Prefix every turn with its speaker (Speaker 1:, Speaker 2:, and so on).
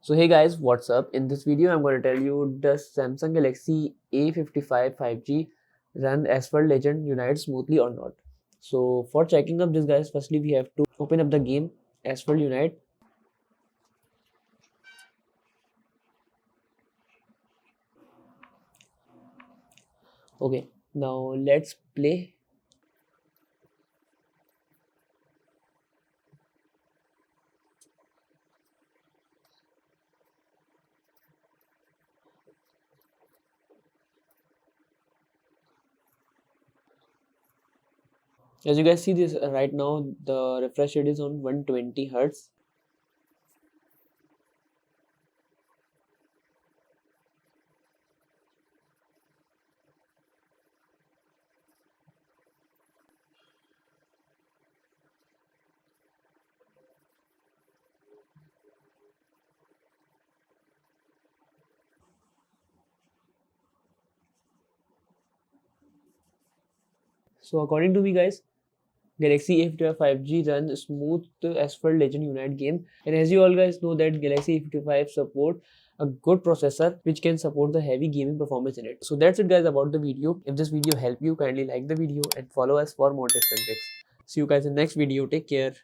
Speaker 1: So hey guys, what's up? In this video I'm going to tell you, does Samsung Galaxy A55 5G run Asphalt Legends Unite smoothly or not? So for checking up this guys, firstly we have to open up the game Asphalt Unite. Okay, now let's play. As you guys see this right now, the refresh rate is on 120 Hertz. So according to me guys, Galaxy A55 5G runs smooth Asphalt Legend Unite game, and as you all guys know that Galaxy A55 support a good processor which can support the heavy gaming performance in it. So that's it guys about the video. If this video helped you, kindly like the video and follow us for more tips and tricks. See you guys in the next video. Take care.